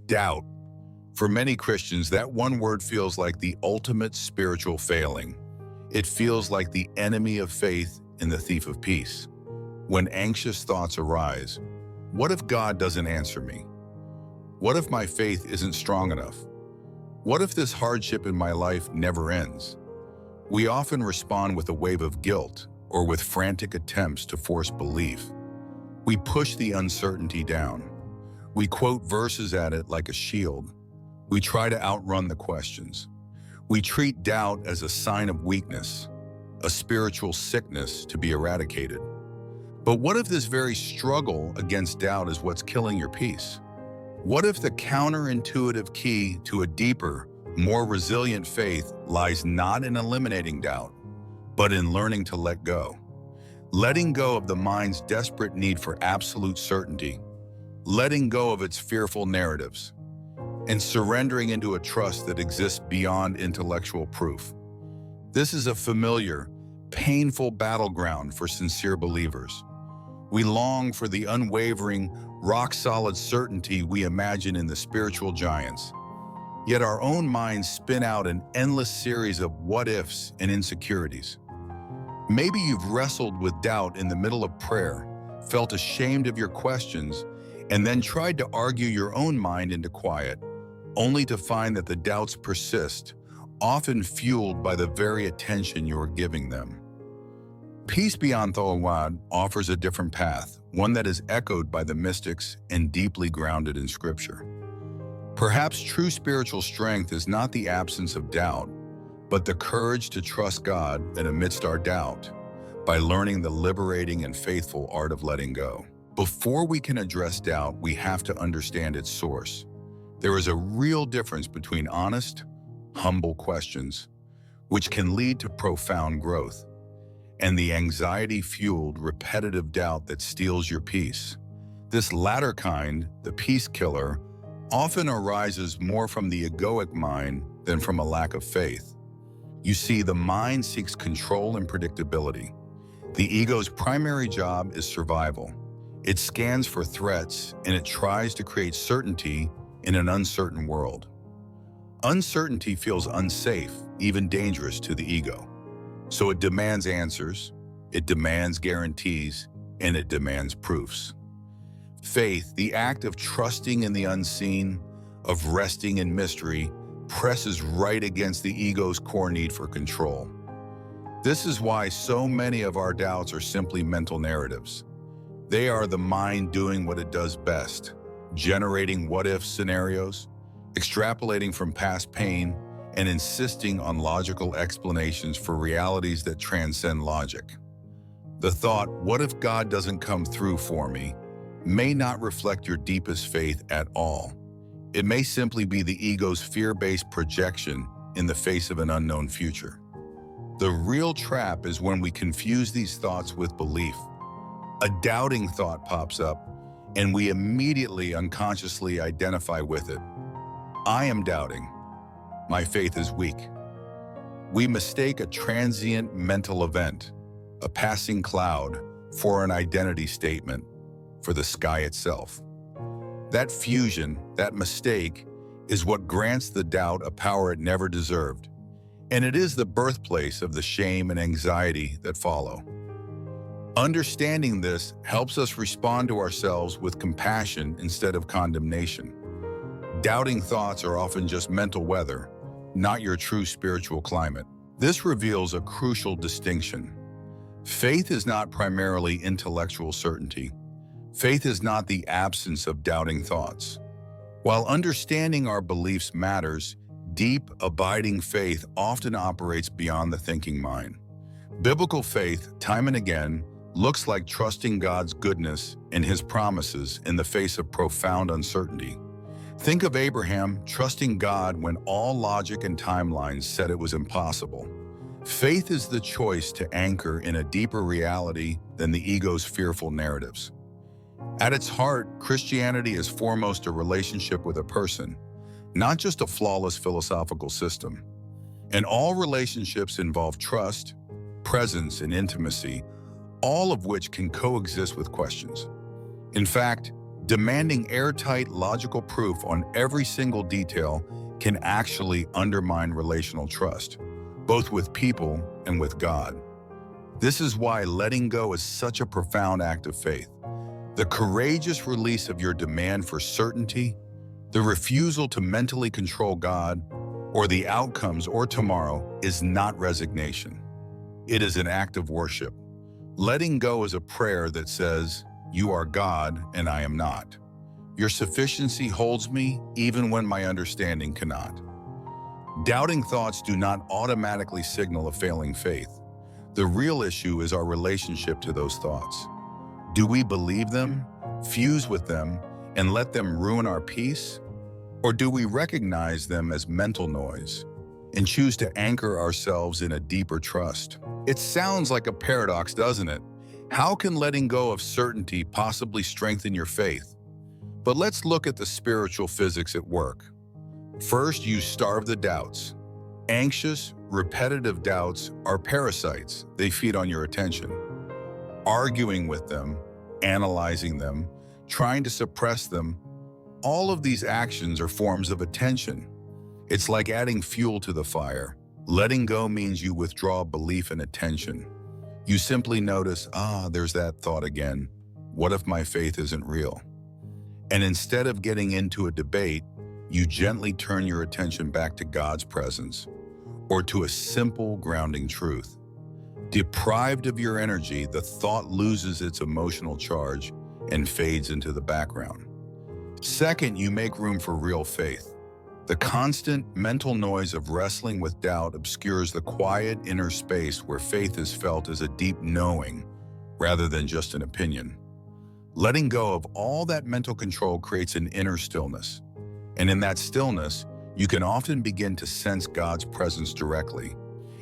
Doubt. For many Christians, that one word feels like the ultimate spiritual failing. It feels like the enemy of faith and the thief of peace. When anxious thoughts arise, what if God doesn't answer me? What if my faith isn't strong enough? What if this hardship in my life never ends? We often respond with a wave of guilt or with frantic attempts to force belief. We push the uncertainty down. We quote verses at it like a shield. We try to outrun the questions. We treat doubt as a sign of weakness, a spiritual sickness to be eradicated. But what if this very struggle against doubt is what's killing your peace? What if the counterintuitive key to a deeper, more resilient faith lies not in eliminating doubt, but in learning to let go? Letting go of the mind's desperate need for absolute certainty, letting go of its fearful narratives, and surrendering into a trust that exists beyond intellectual proof. This is a familiar, painful battleground for sincere believers. We long for the unwavering, rock-solid certainty we imagine in the spiritual giants. Yet our own minds spin out an endless series of what-ifs and insecurities. Maybe you've wrestled with doubt in the middle of prayer, felt ashamed of your questions, and then tried to argue your own mind into quiet, only to find that the doubts persist, often fueled by the very attention you are giving them. Peace Beyond Thawad offers a different path, one that is echoed by the mystics and deeply grounded in Scripture. Perhaps true spiritual strength is not the absence of doubt, but the courage to trust God amidst our doubt, by learning the liberating and faithful art of letting go. Before we can address doubt, we have to understand its source. There is a real difference between honest, humble questions, which can lead to profound growth, and the anxiety-fueled, repetitive doubt that steals your peace. This latter kind, the peace killer, often arises more from the egoic mind than from a lack of faith. You see, the mind seeks control and predictability. The ego's primary job is survival. It scans for threats, and it tries to create certainty in an uncertain world. Uncertainty feels unsafe, even dangerous to the ego. So it demands answers, it demands guarantees, and it demands proofs. Faith, the act of trusting in the unseen, of resting in mystery, presses right against the ego's core need for control. This is why so many of our doubts are simply mental narratives. They are the mind doing what it does best, generating what-if scenarios, extrapolating from past pain, and insisting on logical explanations for realities that transcend logic. The thought, what if God doesn't come through for me, may not reflect your deepest faith at all. It may simply be the ego's fear-based projection in the face of an unknown future. The real trap is when we confuse these thoughts with belief. A doubting thought pops up, and we immediately unconsciously identify with it. I am doubting. My faith is weak. We mistake a transient mental event, a passing cloud, for an identity statement, for the sky itself. That fusion, that mistake, is what grants the doubt a power it never deserved, and it is the birthplace of the shame and anxiety that follow. Understanding this helps us respond to ourselves with compassion instead of condemnation. Doubting thoughts are often just mental weather, not your true spiritual climate. This reveals a crucial distinction. Faith is not primarily intellectual certainty. Faith is not the absence of doubting thoughts. While understanding our beliefs matters, deep, abiding faith often operates beyond the thinking mind. Biblical faith, time and again, looks like trusting God's goodness and His promises in the face of profound uncertainty. Think of Abraham trusting God when all logic and timelines said it was impossible. Faith is the choice to anchor in a deeper reality than the ego's fearful narratives. At its heart, Christianity is foremost a relationship with a person, not just a flawless philosophical system. And all relationships involve trust, presence, and intimacy, all of which can coexist with questions. In fact, Demanding airtight, logical proof on every single detail can actually undermine relational trust, both with people and with God. This is why letting go is such a profound act of faith. The courageous release of your demand for certainty, the refusal to mentally control God, or the outcomes or tomorrow is not resignation. It is an act of worship. Letting go is a prayer that says, "You are God and I am not. Your sufficiency holds me even when my understanding cannot." Doubting thoughts do not automatically signal a failing faith. The real issue is our relationship to those thoughts. Do we believe them, fuse with them, and let them ruin our peace? Or do we recognize them as mental noise and choose to anchor ourselves in a deeper trust? It sounds like a paradox, doesn't it? How can letting go of certainty possibly strengthen your faith? But let's look at the spiritual physics at work. First, you starve the doubts. Anxious, repetitive doubts are parasites. They feed on your attention. Arguing with them, analyzing them, trying to suppress them, all of these actions are forms of attention. It's like adding fuel to the fire. Letting go means you withdraw belief and attention. You simply notice, there's that thought again. What if my faith isn't real? And instead of getting into a debate, you gently turn your attention back to God's presence or to a simple grounding truth. Deprived of your energy, the thought loses its emotional charge and fades into the background. Second, you make room for real faith. The constant mental noise of wrestling with doubt obscures the quiet inner space where faith is felt as a deep knowing rather than just an opinion. Letting go of all that mental control creates an inner stillness. And in that stillness, you can often begin to sense God's presence directly,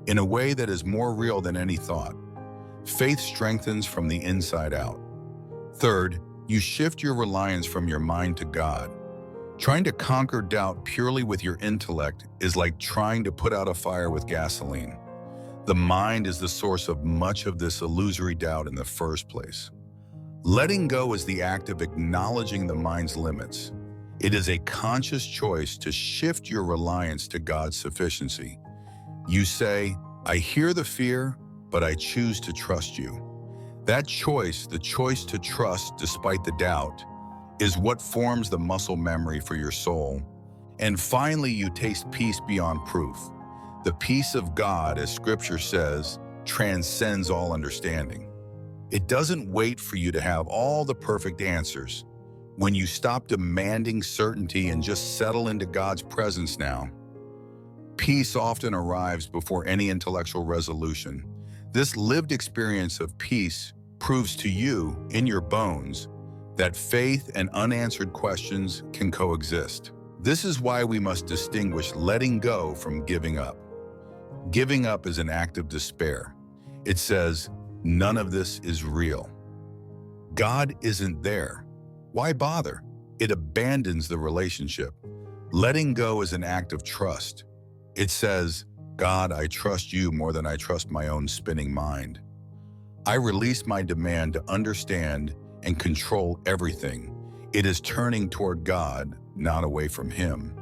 in a way that is more real than any thought. Faith strengthens from the inside out. Third, you shift your reliance from your mind to God. Trying to conquer doubt purely with your intellect is like trying to put out a fire with gasoline. The mind is the source of much of this illusory doubt in the first place. Letting go is the act of acknowledging the mind's limits. It is a conscious choice to shift your reliance to God's sufficiency. You say, "I hear the fear, but I choose to trust you." That choice, the choice to trust despite the doubt, is what forms the muscle memory for your soul. And finally, you taste peace beyond proof. The peace of God, as Scripture says, transcends all understanding. It doesn't wait for you to have all the perfect answers. When you stop demanding certainty and just settle into God's presence now, peace often arrives before any intellectual resolution. This lived experience of peace proves to you, in your bones, that faith and unanswered questions can coexist. This is why we must distinguish letting go from giving up. Giving up is an act of despair. It says, "None of this is real. God isn't there. Why bother?" It abandons the relationship. Letting go is an act of trust. It says, "God, I trust you more than I trust my own spinning mind. I release my demand to understand and control everything." It is turning toward God, not away from Him.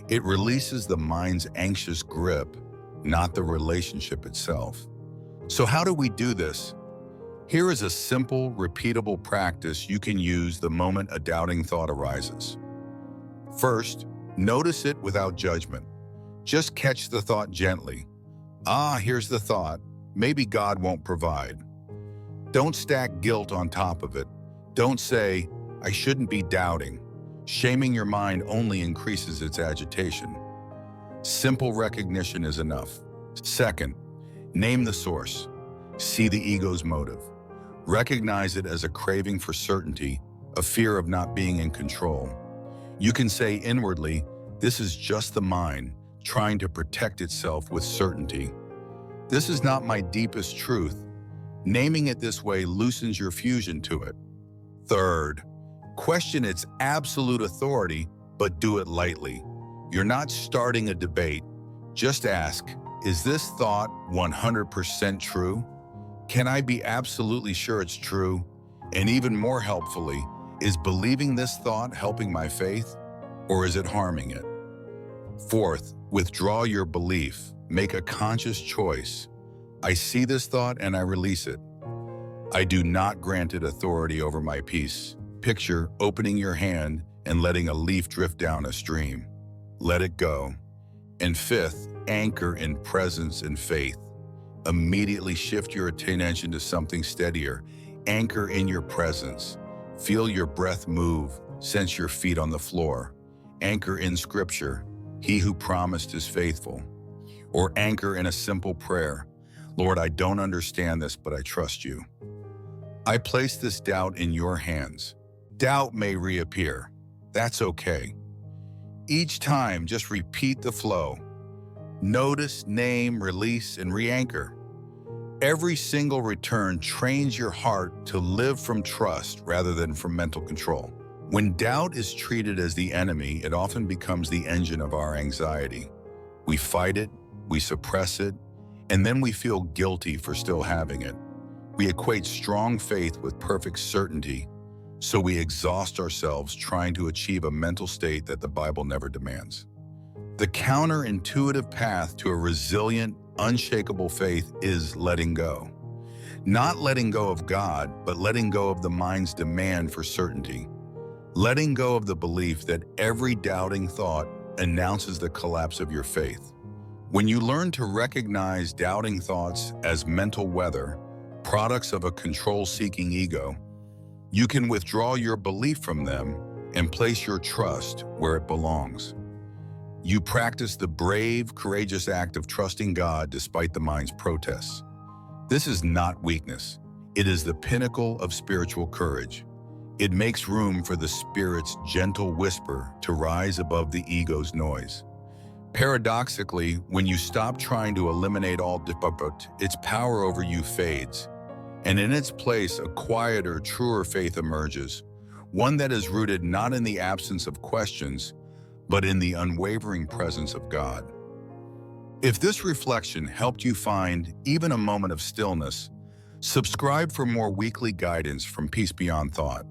It releases the mind's anxious grip, not the relationship itself. So how do we do this? Here is a simple, repeatable practice you can use the moment a doubting thought arises. First, notice it without judgment. Just catch the thought gently. Here's the thought. Maybe God won't provide. Don't stack guilt on top of it. Don't say, "I shouldn't be doubting." Shaming your mind only increases its agitation. Simple recognition is enough. Second, name the source. See the ego's motive. Recognize it as a craving for certainty, a fear of not being in control. You can say inwardly, "This is just the mind trying to protect itself with certainty. This is not my deepest truth." Naming it this way loosens your fusion to it. Third, question its absolute authority, but do it lightly. You're not starting a debate. Just ask, is this thought 100% true? Can I be absolutely sure it's true? And even more helpfully, Is believing this thought helping my faith, or is it harming it? Fourth, withdraw your belief. Make a conscious choice. I see this thought and I release it. I do not grant it authority over my peace. Picture opening your hand and letting a leaf drift down a stream. Let it go. And fifth, anchor in presence and faith. Immediately shift your attention to something steadier. Anchor in your presence. Feel your breath move. Sense your feet on the floor. Anchor in scripture. He who promised is faithful. Or anchor in a simple prayer. Lord, I don't understand this, but I trust you. I place this doubt in your hands. Doubt may reappear. That's okay. Each time, just repeat the flow. Notice, name, release, and re-anchor. Every single return trains your heart to live from trust rather than from mental control. When doubt is treated as the enemy, it often becomes the engine of our anxiety. We fight it, we suppress it, and then we feel guilty for still having it. We equate strong faith with perfect certainty, so we exhaust ourselves trying to achieve a mental state that the Bible never demands. The counterintuitive path to a resilient, unshakable faith is letting go. Not letting go of God, but letting go of the mind's demand for certainty. Letting go of the belief that every doubting thought announces the collapse of your faith. When you learn to recognize doubting thoughts as mental weather, products of a control-seeking ego, you can withdraw your belief from them and place your trust where it belongs. You practice the brave, courageous act of trusting God despite the mind's protests. This is not weakness. It is the pinnacle of spiritual courage. It makes room for the Spirit's gentle whisper to rise above the ego's noise. Paradoxically, when you stop trying to eliminate all doubt, its power over you fades, and in its place, a quieter, truer faith emerges, one that is rooted not in the absence of questions, but in the unwavering presence of God. If this reflection helped you find even a moment of stillness, subscribe for more weekly guidance from Peace Beyond Thought.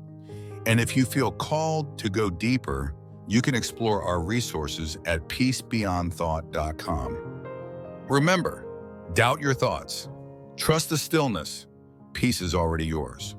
And if you feel called to go deeper, you can explore our resources at peacebeyondthought.com. Remember, doubt your thoughts. Trust the stillness. Peace is already yours.